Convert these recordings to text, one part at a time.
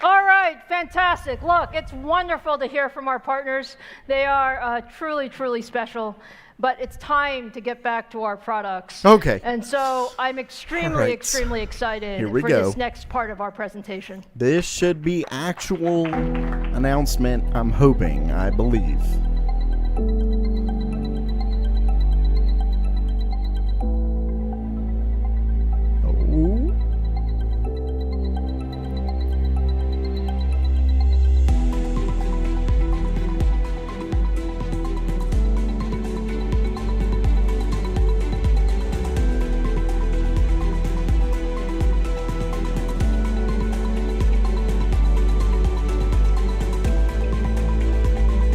All right, fantastic. Look, it's wonderful to hear from our partners. They are truly, truly special. But it's time to get back to our products. Okay. And so I'm extremely, extremely excited for this next part of our presentation. This should be actual announcement, I'm hoping, I believe.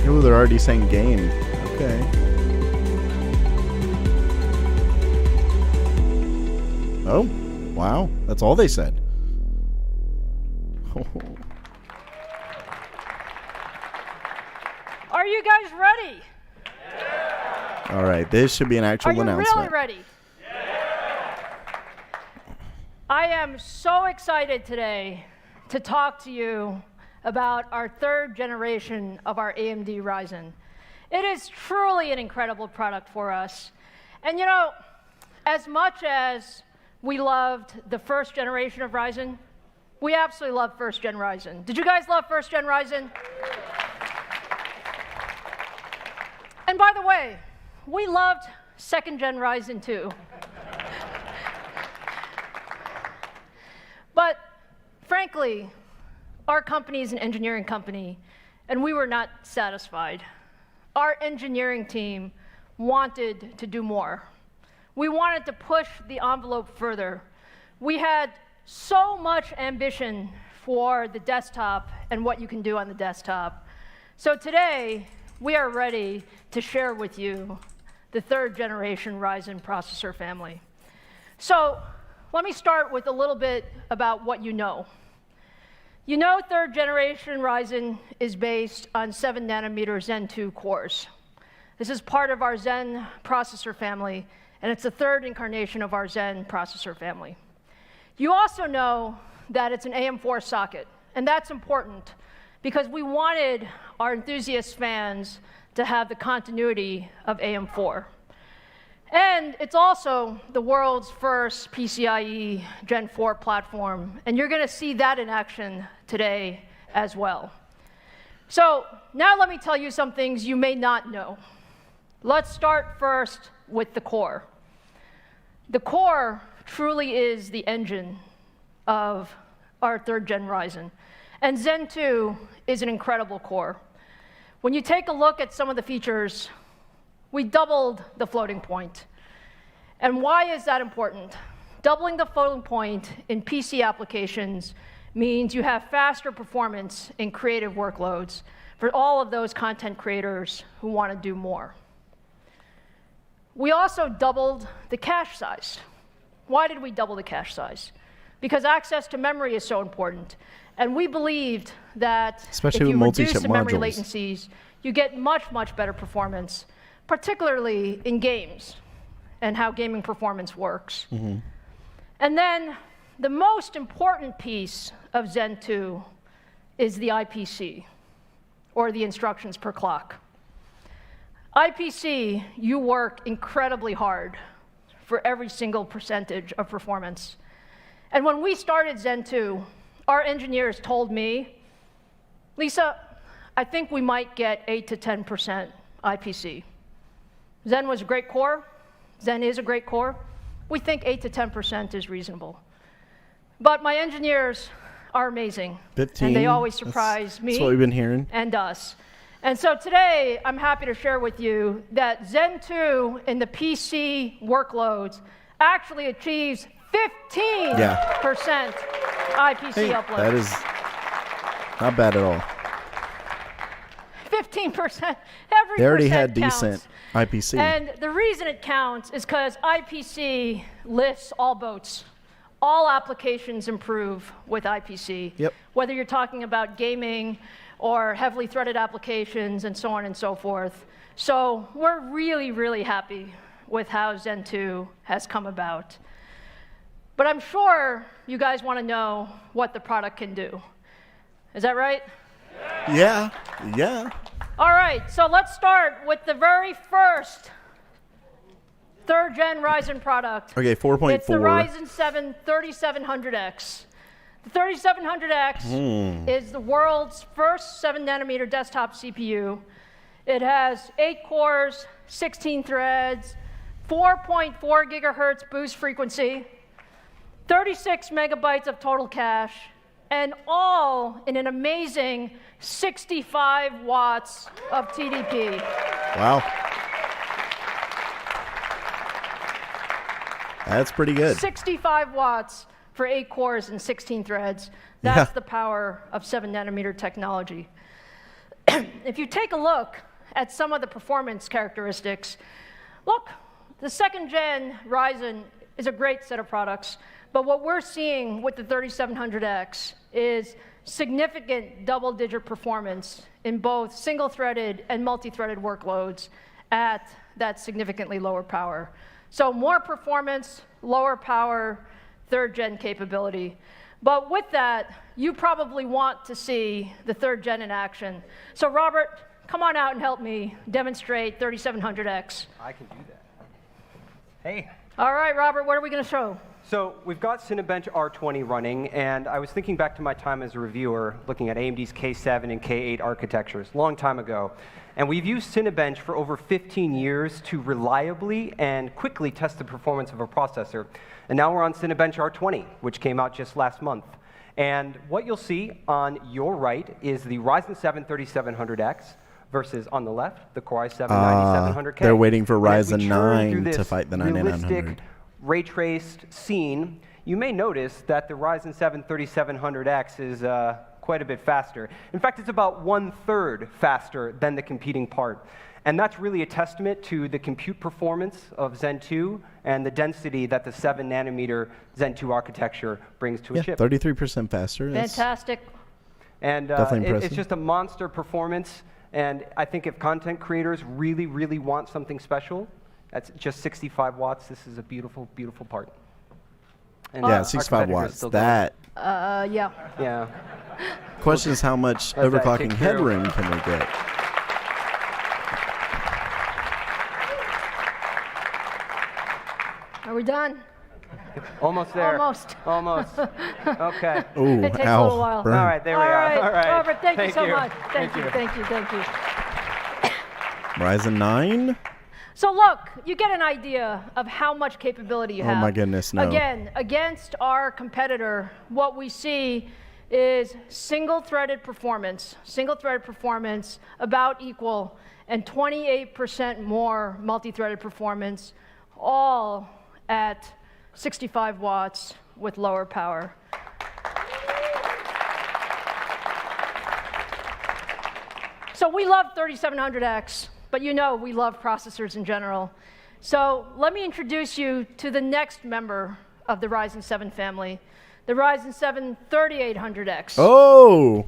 Oh, they're already saying game. Okay. Oh, wow. That's all they said. Are you guys ready? Yeah. All right, this should be an actual announcement. Are you really ready? Yeah. I am so excited today to talk to you about our third generation of our AMD Ryzen. It is truly an incredible product for us. And you know, as much as we loved the first generation of Ryzen, we absolutely love first gen Ryzen. Did you guys love first gen Ryzen? And by the way, we loved second gen Ryzen too. But frankly, our company is an engineering company, and we were not satisfied. Our engineering team wanted to do more. We wanted to push the envelope further. We had so much ambition for the desktop and what you can do on the desktop. So today, we are ready to share with you the third generation Ryzen processor family. So let me start with a little bit about what you know. You know, third generation Ryzen is based on 7 nanometer Zen 2 cores. This is part of our Zen processor family, and it's the third incarnation of our Zen processor family. You also know that it's an AM4 socket, and that's important because we wanted our enthusiast fans to have the continuity of AM4. And it's also the world's first PCIe Gen 4 platform, and you're going to see that in action today as well. So now let me tell you some things you may not know. Let's start first with the core. The core truly is the engine of our third gen Ryzen, and Zen 2 is an incredible core. When you take a look at some of the features, we doubled the floating point. And why is that important? Doubling the floating point in PC applications means you have faster performance in creative workloads for all of those content creators who want to do more. We also doubled the cache size. Why did we double the cache size? Because access to memory is so important. And we believed that especially if you reduce the memory modules. latencies, you get much, much better performance, particularly in games and how gaming performance works. Mm-hmm. And then the most important piece of Zen 2 is the IPC, or the instructions per clock. IPC, you work incredibly hard for every single percentage of performance. And when we started Zen 2, our engineers told me, Lisa, I think we might get 8 to 10% IPC. Zen was a great core. Zen is a great core. We think 8 to 10% is reasonable. But my engineers are amazing. 15. And they always surprise me. That's what we've been hearing. And us. And so today, I'm happy to share with you that Zen 2 in the PC workloads actually achieves 15% IPC uplift. That is not bad at all. 15%. Every they already percent had counts. Decent IPC. And the reason it counts is because IPC lifts all boats. All applications improve with IPC. Yep. Whether you're talking about gaming or heavily threaded applications and so on and so forth. So we're really, really happy with how Zen 2 has come about. But I'm sure you guys want to know what the product can do. Is that right? Yeah, yeah. All right, so let's start with the very first 3rd Gen Ryzen product. Okay, 4.4. It's the Ryzen 7 3700X. The 3700X is the world's first 7-nanometer desktop CPU. It has 8 cores, 16 threads, 4.4 gigahertz boost frequency, 36 megabytes of total cache, and all in an amazing 65 watts of TDP. Wow. That's pretty good. 65 watts for 8 cores and 16 threads. That's Yeah. the power of 7-nanometer technology. If you take a look at some of the performance characteristics, look, the 2nd Gen Ryzen is a great set of products, but what we're seeing with the 3700X is significant double-digit performance in both single-threaded and multi-threaded workloads at that significantly lower power. So more performance, lower power, 3rd Gen capability. But with that, you probably want to see the 3rd Gen in action. So Robert, come on out and help me demonstrate 3700X. I can do that. Hey. All right, Robert, what are we going to show? So we've got Cinebench R20 running, and I was thinking back to my time as a reviewer looking at AMD's K7 and K8 architectures, long time ago. And we've used Cinebench for over 15 years to reliably and quickly test the performance of a processor. And now we're on Cinebench R20, which came out just last month. And what you'll see on your right is the Ryzen 7 3700X versus on the left, the Core i7 9700K. They're waiting for And as we Ryzen churn through 9 to this fight the 9900. realistic, ray-traced scene, you may notice that the Ryzen 7 3700X is quite a bit faster. In fact, it's about 1/3 faster than the competing part. And that's really a testament to the compute performance of Zen 2 and the density that the 7-nanometer Zen 2 architecture brings to a chip. 33% faster. That's Fantastic. And definitely impressive. it's just a monster performance. And I think if content creators really, really want something special, that's just 65 watts. This is a beautiful, beautiful part. And yeah, our 65 competitor's watts. still doing That. Yeah. it. Yeah. Question is how much Let that overclocking kick through. headroom can we get? Are we done? Almost there. Almost. Almost. Okay. Ooh, It takes ow, a little while. burn. All right, there we All are. right, All right. Robert, thank you so you. much. Thank you, thank you, thank you. Ryzen 9? So look, you get an idea of how much capability you have. Oh my goodness, no. Again, against our competitor, what we see is single-threaded performance about equal, and 28% more multi-threaded performance, all at 65 watts with lower power. So we love 3700X, but you know we love processors in general. So let me introduce you to the next member of the Ryzen 7 family, the Ryzen 7 3800X. Oh!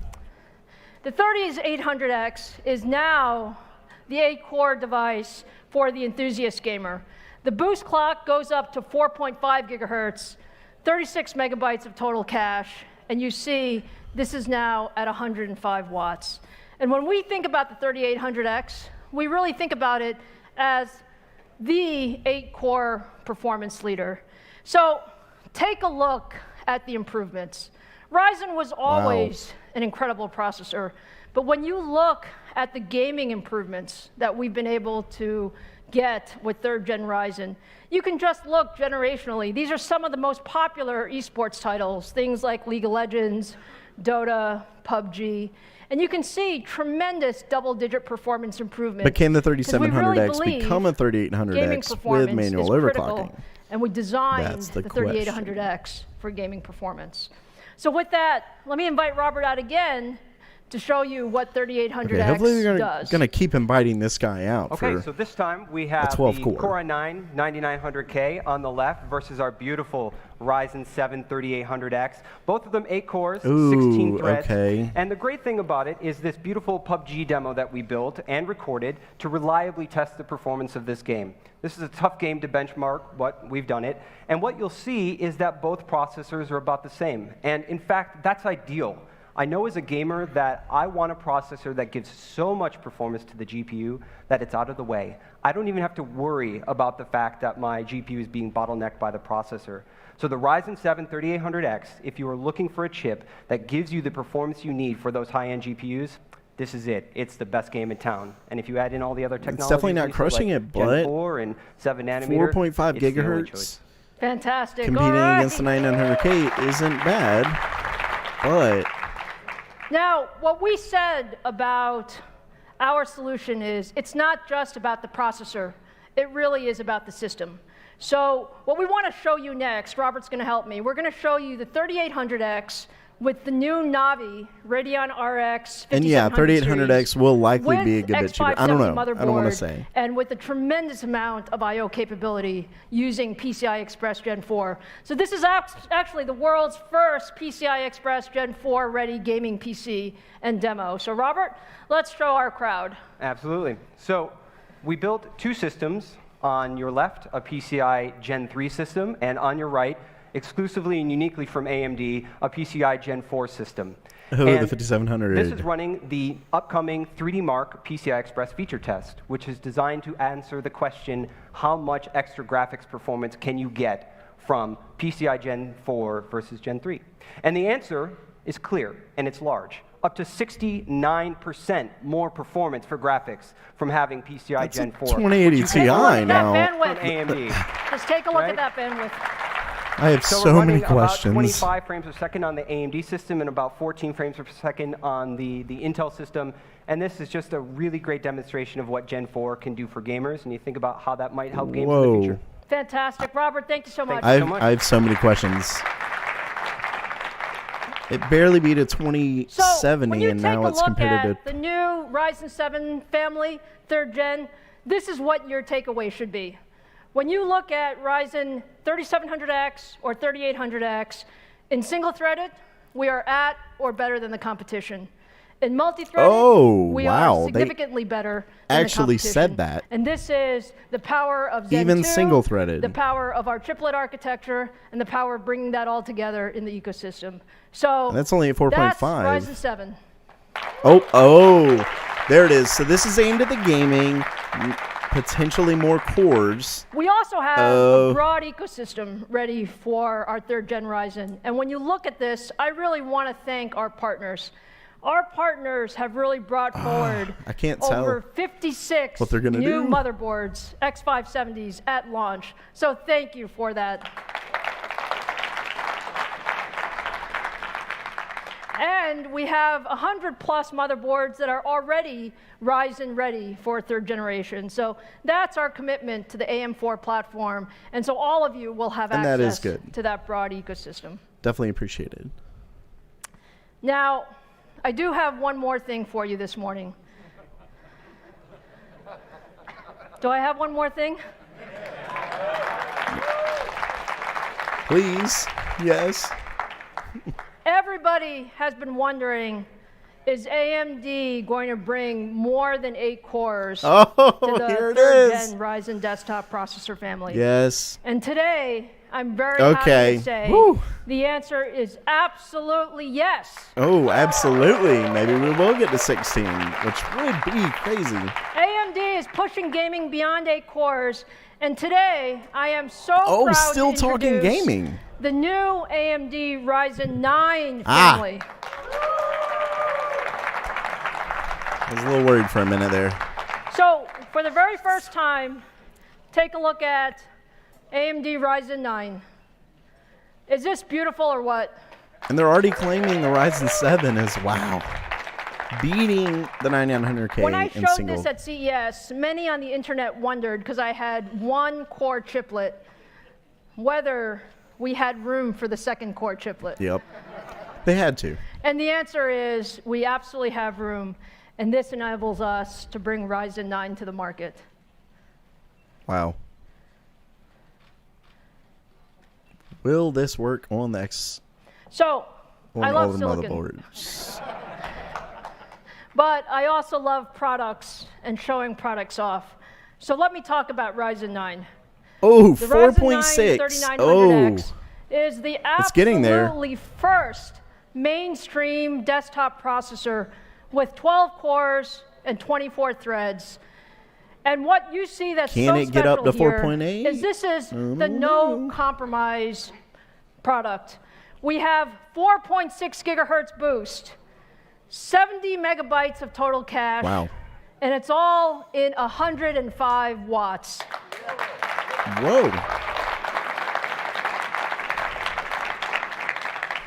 The 3800X is now the 8-core device for the enthusiast gamer. The boost clock goes up to 4.5 gigahertz, 36 megabytes of total cache, and you see this is now at 105 watts. And when we think about the 3800X, we really think about it as the 8-core performance leader. So take a look at the improvements. Ryzen was always an incredible processor, but when you look at the gaming improvements that we've been able to get with 3rd Gen Ryzen, you can just look generationally. These are some of the most popular esports titles, things like League of Legends, Dota, PUBG, and you can see tremendous double-digit performance improvement. But can the 'cause we 3700X really become a gaming 3800X performance with manual is critical, overclocking? and we designed That's the the 3800X for gaming performance. So with that, let me invite Robert out again to show you what 3800X Okay, hopefully you're does. going to keep inviting this guy out. Okay, for so this time we have the 12 core. Core i9 9900K on the left versus our beautiful Ryzen 7 3800X. Both of them 8 cores, Ooh, 16 threads. okay. And the great thing about it is this beautiful PUBG demo that we built and recorded to reliably test the performance of this game. This is a tough game to benchmark, but we've done it. And what you'll see is that both processors are about the same. And in fact, that's ideal. I know as a gamer that I want a processor that gives so much performance to the GPU that it's out of the way. I don't even have to worry about the fact that my GPU is being bottlenecked by the processor. So the Ryzen 7 3800X, if you are looking for a chip that gives you the performance you need for those high-end GPUs, this is it. It's the best game in town. And if you add in all the other technologies, definitely not releases crushing like it, but Gen 4 and 7 nanometer, 4.5 it's the only gigahertz choice. Fantastic. competing All right. against the 9900K isn't bad, but Now, what we said about our solution is it's not just about the processor. It really is about the system. So what we want to show you next, Robert's going to help me, we're going to show you the 3800X with the new Navi Radeon RX 5700 and yeah, series 3800X will likely with be a good bit cheaper. I don't know. I don't want to motherboard say. And with a tremendous amount of I/O capability using PCI Express Gen 4. So this is actually the world's first PCI Express Gen 4 ready gaming PC and demo. So Robert, let's show our crowd. Absolutely. So we built two systems. On your left, a PCI Gen 3 system, and on your right, exclusively and uniquely from AMD, a PCI Gen 4 system. Oh, And the 5700. This is running the upcoming 3D Mark PCI Express feature test, which is designed to answer the question, how much extra graphics performance can you get from PCI Gen 4 versus Gen 3? And the answer is clear, and it's large. Up to 69% more performance for graphics from having PCI That's Gen a 4. 2080 Take a look Ti at now. that From bandwidth. AMD. Just take a look Right? at that bandwidth. I have So so we're many running about questions. 25 frames per second on the AMD system and about 14 frames per second on the Intel system. And this is just a really great demonstration of what Gen 4 can do for gamers. And you think about how that might help games in the future. Fantastic. Robert, thank you so much. Thank you. so much. I have so many questions. It barely beat a So 2070, when you and take now a it's look compared at the new Ryzen 7 family, 3rd gen, this is what your takeaway should be. When you look at Ryzen 3700X or 3800X, in single-threaded, we are at or better than the competition. In multi-threaded, Oh, we wow. are They significantly better than actually the said competition. that. And this is the power of Zen Even 2, single-threaded. the power of our chiplet architecture, and the power of bringing that all together in the ecosystem. So And that's only at 4.5. That's Ryzen 7. Oh, there it is. So this is aimed at the gaming, potentially more cores. We also have Oh. a broad ecosystem ready for our 3rd gen Ryzen. And when you look at this, I really want to thank our partners. Our partners have really brought forward I can't over tell 56 what they're gonna new do. motherboards, X570s at launch. So thank you for that. And we have 100+ motherboards that are already Ryzen ready for 3rd generation. So that's our commitment to the AM4 platform. And so all of you will have And that is access good. to that broad ecosystem. Definitely appreciated. Now, I do have one more thing for you this morning. Do I have one more thing? Please. Yes. Everybody has been wondering, is AMD going to bring more than 8 cores Oh, to the here it 3rd is. gen Ryzen desktop processor family? Yes. And today, I'm very Okay. happy to say Whew. the answer is absolutely yes. Oh, absolutely. Maybe we will get to 16, which would be crazy. AMD is pushing gaming beyond 8 cores, and today I am so Oh, proud still to talking introduce gaming. the new AMD Ryzen 9 Ah. family. I was a little worried for a minute there. So, for the very first time, take a look at AMD Ryzen 9. Is this beautiful or what? And they're already claiming the Ryzen 7 is, wow, beating the 9900K When I in showed single. this at CES, many on the internet wondered, because I had one core chiplet, whether we had room for the 2nd core chiplet. Yep. They had to. And the answer is we absolutely have room, and this enables us to bring Ryzen 9 to the market. Wow. Will this work on the X? So, On I all love the silicon, motherboards? but I also love products and showing products off. So let me talk about Ryzen 9. Oh, The Ryzen 9 4.6. 3900X Oh, is the It's getting there. absolutely first mainstream desktop processor with 12 cores and 24 threads. And what you see that's Can so it get up special to here 4.8? is this is the no compromise product. We have 4.6 gigahertz boost, 70 megabytes of total cache, Wow. and it's all in 105 watts. Whoa.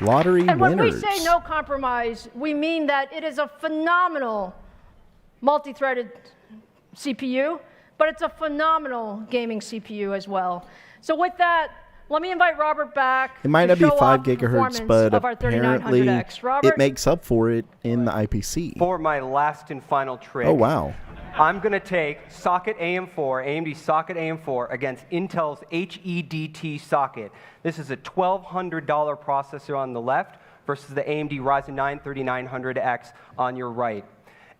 Lottery And when winners. we say no compromise, we mean that it is a phenomenal multi-threaded CPU, but it's a phenomenal gaming CPU as well. So with that, let me invite Robert back. It might to not be show 5 off the gigahertz, performance but of our apparently 3900X. Robert? it makes up for it in the IPC. For my last and final trick, Oh, wow. I'm going to take socket AM4, AMD socket AM4, against Intel's HEDT socket. This is a $1,200 processor on the left versus the AMD Ryzen 9 3900X on your right.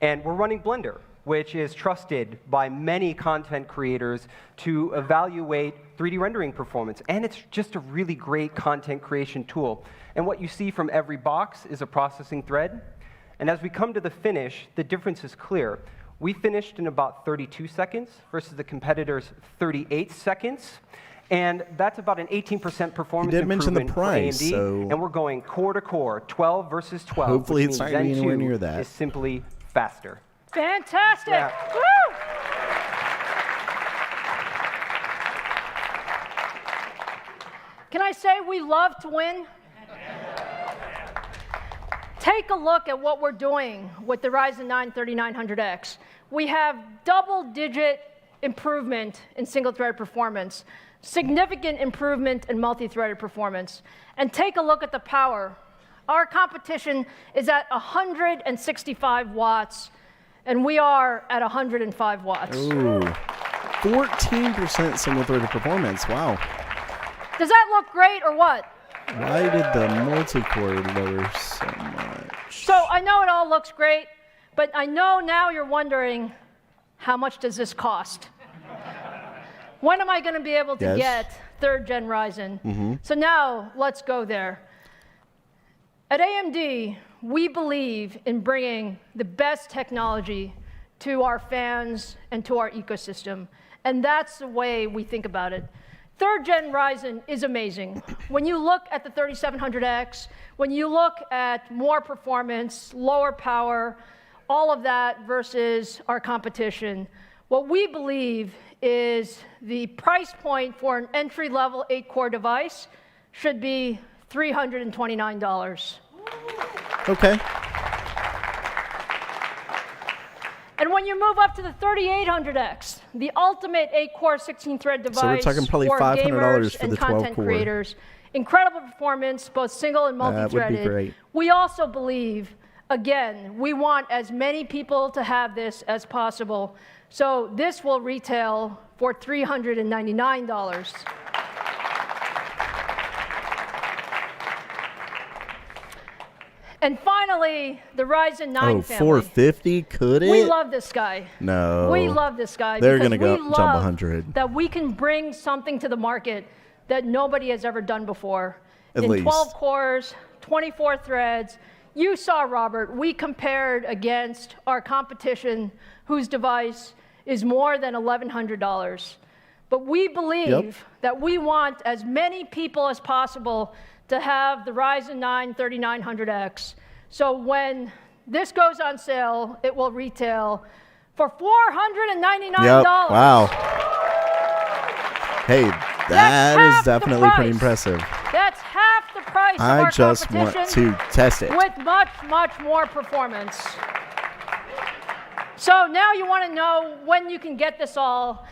And we're running Blender, which is trusted by many content creators to evaluate 3D rendering performance. And it's just a really great content creation tool. And what you see from every box is a processing thread. And as we come to the finish, the difference is clear. We finished in about 32 seconds versus the competitor's 38 seconds. And that's about an 18% performance You did mention the improvement price, for AMD. so And we're going core to core, 12 versus 12. hopefully which it's means not gonna be Zen anywhere 2 near that. is simply faster. Fantastic. Yeah. Woo! Can I say we love to win? Take a look at what we're doing with the Ryzen 9 3900X. We have double-digit improvement in single-threaded performance, significant improvement in multi-threaded performance. And take a look at the power. Our competition is at 165 watts, and we are at 105 watts. Ooh. 14% single-threaded performance. Wow. Does that look great or what? Why did the multi-core lower so much? So I know it all looks great, but I know now you're wondering, how much does this cost? When am I going to be able to Yes. get 3rd Gen Ryzen? So now let's go there. At AMD, we believe in bringing the best technology to our fans and to our ecosystem, and that's the way we think about it. 3rd Gen Ryzen is amazing. When you look at the 3700X, when you look at more performance, lower power, all of that versus our competition, what we believe is the price point for an entry-level 8-core device should be $329. Okay. And when you move up to the 3800X, the ultimate 8-core 16-thread device So we're talking probably for $500 gamers for and the content 12-core. creators, incredible performance, both single and That would be multi-threaded. great. We also believe, again, we want as many people to have this as possible. So this will retail for $399. And finally, the Ryzen 9 Oh, family. 450? Could it? We love this guy. No. We love this guy. They're because gonna go we jump love 100. That we can bring something to the market that nobody has ever done before. At in least. 12 cores, 24 threads. You saw, Robert, we compared against our competition whose device is more than $1,100. But we believe that we want as many people as possible to have the Ryzen 9 3900X. So when this goes on sale, it will retail for $499. Yep. Wow. Hey, that half is the definitely pretty price. impressive. That's half the price of I our just want competition to test it. with much, much more performance. So now you want to know when you can get this all.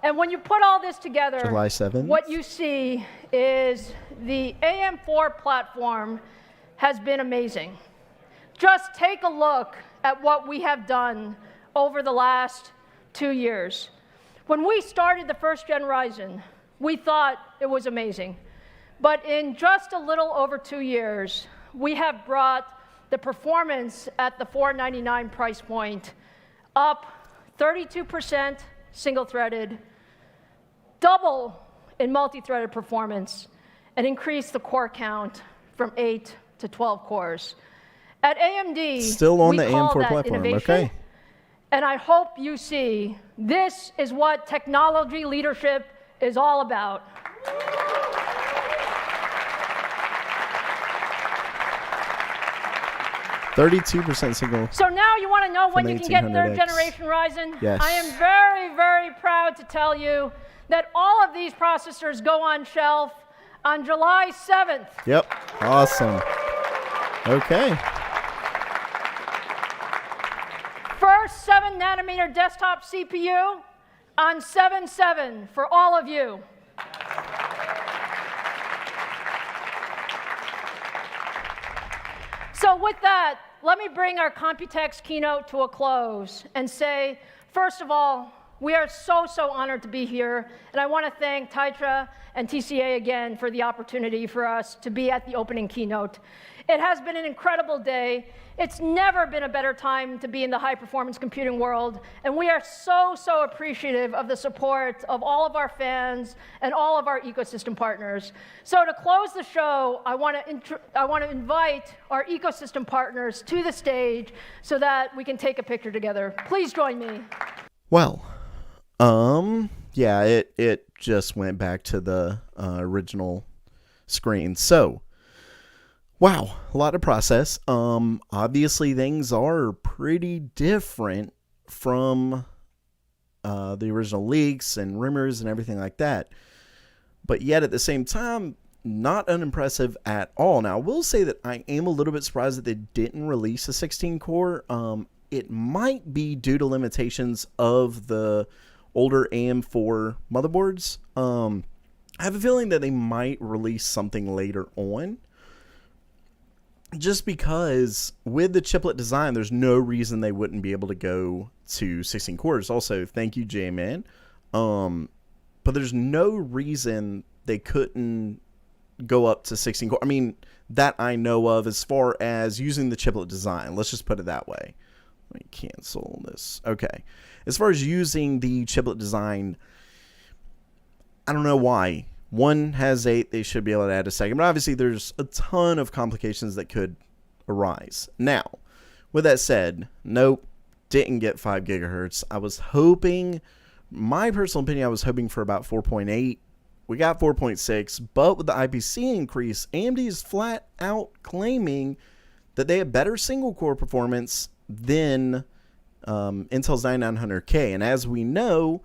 And when you put all this together, July 7th? what you see is the AM4 platform has been amazing. Just take a look at what we have done over the last 2 years. When we started the 1st Gen Ryzen, we thought it was amazing. But in just a little over 2 years, we have brought the performance at the $499 price point up 32% single-threaded, double in multi-threaded performance, and increased the core count from 8 to 12 cores. At AMD, Still on we the call AM4 that platform, innovation, okay. and I hope you see this is what technology leadership is all about. %32% single. So now you want to know when the you can get third 1800X. generation Ryzen? Yes. I am very, very proud to tell you that all of these processors go on shelf on July 7th. Yep. Awesome. Okay. First 7-nanometer desktop CPU on 7/7 for all of you. So with that, let me bring our Computex keynote to a close and say, first of all, we are so honored to be here, and I want to thank Taitra and TCA again for the opportunity for us to be at the opening keynote. It has been an incredible day. It's never been a better time to be in the high-performance computing world, and we are so appreciative of the support of all of our fans and all of our ecosystem partners. So to close the show, I want to invite our ecosystem partners to the stage so that we can take a picture together. Please join me. Well, yeah, it just went back to the original screen. So, wow, a lot to process. Obviously, things are pretty different from the original leaks and rumors and everything like that. But yet, at the same time, not unimpressive at all. Now, I will say that I am a little bit surprised that they didn't release a 16-core. It might be due to limitations of the older AM4 motherboards. I have a feeling that they might release something later on. Just because with the chiplet design, there's no reason they wouldn't be able to go to 16 cores. Also, thank you, J-Man. But there's no reason they couldn't go up to 16 core. I mean, that I know of as far as using the chiplet design. Let's just put it that way. Let me cancel this. Okay. As far as using the chiplet design, I don't know why. One has 8, they should be able to add a second. But obviously, there's a ton of complications that could arise. Now, with that said, nope, didn't get 5 gigahertz. I was hoping, my personal opinion, I was hoping for about 4.8. We got 4.6, but with the IPC increase, AMD is flat out claiming that they have better single-core performance than Intel's 9900K. And as we know,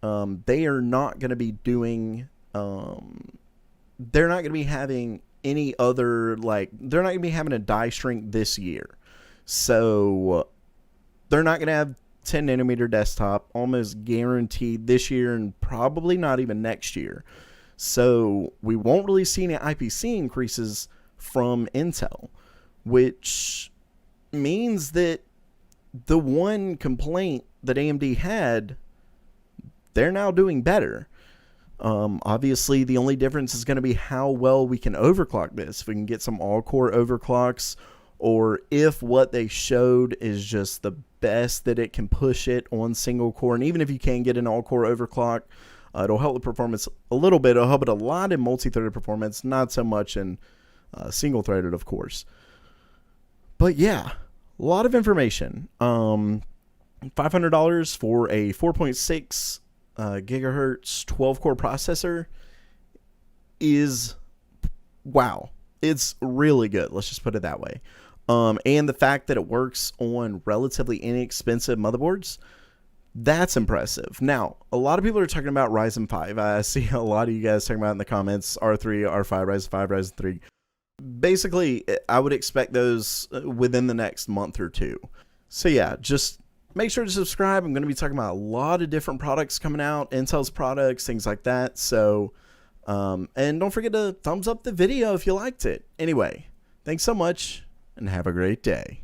they are not going to be doing... they're not going to be having any other, they're not going to be having a die shrink this year. So they're not going to have 10 nanometer desktop, almost guaranteed this year and probably not even next year. So we won't really see any IPC increases from Intel, which means that the one complaint that AMD had, they're now doing better. Obviously, the only difference is going to be how well we can overclock this. If we can get some all-core overclocks, or if what they showed is just the best that it can push it on single core. And even if you can get an all-core overclock, it'll help the performance a little bit. It'll help it a lot in multi-threaded performance, not so much in single-threaded, of course. But yeah, a lot of information. $500 for a 4.6 gigahertz 12-core processor is, wow, it's really good. Let's just put it that way. And the fact that it works on relatively inexpensive motherboards, that's impressive. Now, a lot of people are talking about Ryzen 5. I see a lot of you guys talking about in the comments, R3, R5, Ryzen 5, Ryzen 3. Basically, I would expect those within the next month or two. So yeah, just make sure to subscribe. I'm going to be talking about a lot of different products coming out, Intel's products, things like that. So, and don't forget to thumbs up the video if you liked it. Anyway, thanks so much and have a great day.